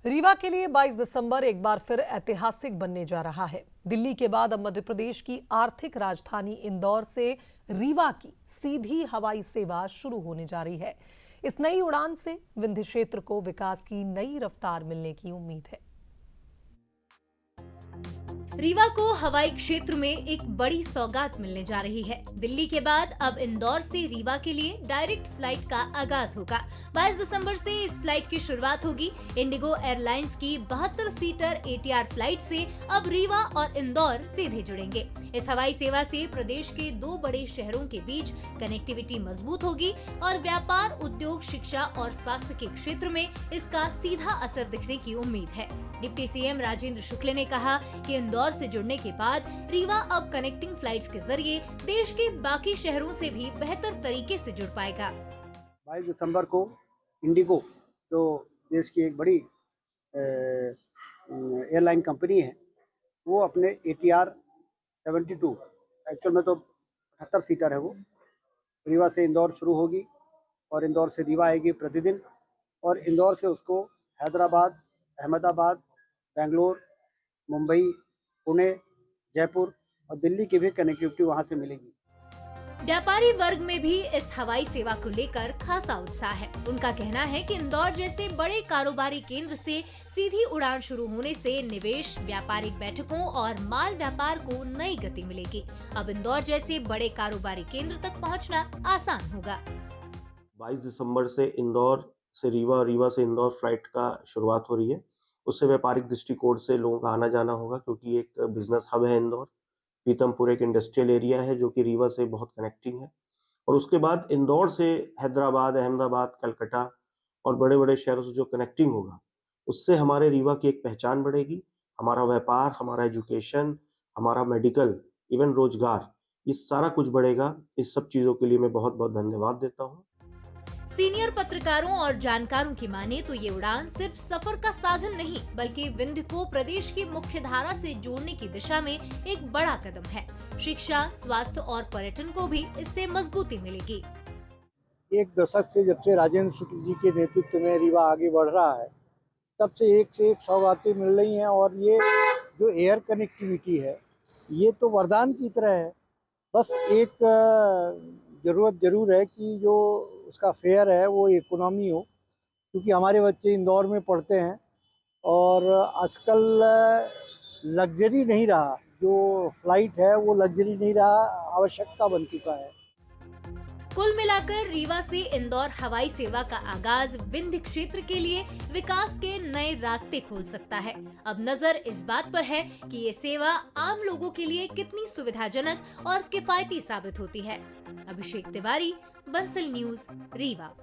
रीवा के लिए 22 दिसंबर एक बार फिर ऐतिहासिक बनने जा रहा है। दिल्ली के बाद अब मध्य प्रदेश की आर्थिक राजधानी इंदौर से रीवा की सीधी हवाई सेवा शुरू होने जा रही है। इस नई उड़ान से विंध्य क्षेत्र को विकास की नई रफ्तार मिलने की उम्मीद है। रीवा को हवाई क्षेत्र में एक बड़ी सौगात मिलने जा रही है। दिल्ली के बाद अब इंदौर से रीवा के लिए डायरेक्ट फ्लाइट का आगाज होगा। 22 दिसंबर से इस फ्लाइट की शुरुआत होगी। इंडिगो एयरलाइंस की 72 सीटर ATR फ्लाइट से अब रीवा और इंदौर सीधे जुड़ेंगे। इस हवाई सेवा से प्रदेश के 2 बड़े शहरों के बीच कनेक्टिविटी मजबूत होगी और व्यापार, उद्योग, शिक्षा और स्वास्थ्य के क्षेत्र में इसका सीधा असर दिखने की उम्मीद है। डिप्टी CM राजेंद्र शुक्ल ने कहा कि इंदौर से जुड़ने के बाद रीवा अब कनेक्टिंग फ्लाइट्स के जरिए देश के बाकी शहरों से भी बेहतर तरीके से जुड़ पाएगा। 22 दिसंबर को इंडिगो जो देश की एक बड़ी एयरलाइन कंपनी है, वो अपने ATR 72 एक्चुअल में तो 78 सीटर है, वो रीवा से इंदौर शुरू होगी और इंदौर से रीवा आएगी प्रतिदिन, और इंदौर से उसको हैदराबाद, अहमदाबाद, बेंगलोर, मुंबई, पुणे, जयपुर और दिल्ली की भी कनेक्टिविटी वहां से मिलेगी। व्यापारी वर्ग में भी इस हवाई सेवा को लेकर खासा उत्साह है। उनका कहना है कि इंदौर जैसे बड़े कारोबारी केंद्र से सीधी उड़ान शुरू होने से निवेश, व्यापारिक बैठकों और माल व्यापार को नई गति मिलेगी। अब इंदौर जैसे बड़े कारोबारी केंद्र तक पहुंचना आसान होगा। 22 दिसंबर से इंदौर से रीवा, रीवा से इंदौर फ्लाइट का शुरुआत हो रही है। उससे व्यापारिक दृष्टिकोण से लोगों का आना जाना होगा, क्योंकि एक बिजनेस हब है इंदौर। पीतमपुर एक इंडस्ट्रियल एरिया है जो कि रीवा से बहुत कनेक्टिंग है, और उसके बाद इंदौर से हैदराबाद, अहमदाबाद, कलकत्ता और बड़े बड़े शहरों से जो कनेक्टिंग होगा, उससे हमारे रीवा की एक पहचान बढ़ेगी। हमारा व्यापार, हमारा एजुकेशन, हमारा मेडिकल, इवन रोजगार, ये सारा कुछ बढ़ेगा। इस सब चीज़ों के लिए मैं बहुत बहुत धन्यवाद देता हूँ। सीनियर पत्रकारों और जानकारों की माने तो ये उड़ान सिर्फ सफर का साधन नहीं, बल्कि विंध्य को प्रदेश की मुख्य धारा से जोड़ने की दिशा में एक बड़ा कदम है। शिक्षा, स्वास्थ्य और पर्यटन को भी इससे मजबूती मिलेगी। एक दशक से जब से राजेंद्र शुक्ल जी के नेतृत्व में रीवा आगे बढ़ रहा है, तब से एक सौगातें मिल रही हैं, और ये जो एयर कनेक्टिविटी है, ये तो वरदान की तरह है। बस एक ज़रूरत ज़रूर है कि जो उसका फेयर है वो इकोनॉमी हो, क्योंकि हमारे बच्चे इंदौर में पढ़ते हैं और आजकल लग्जरी नहीं रहा, जो फ्लाइट है वो लग्जरी नहीं रहा, आवश्यकता बन चुका है। कुल मिलाकर रीवा से इंदौर हवाई सेवा का आगाज विंध्य क्षेत्र के लिए विकास के नए रास्ते खोल सकता है। अब नजर इस बात पर है कि ये सेवा आम लोगों के लिए कितनी सुविधाजनक और किफायती साबित होती है। अभिषेक तिवारी, बंसल न्यूज, रीवा।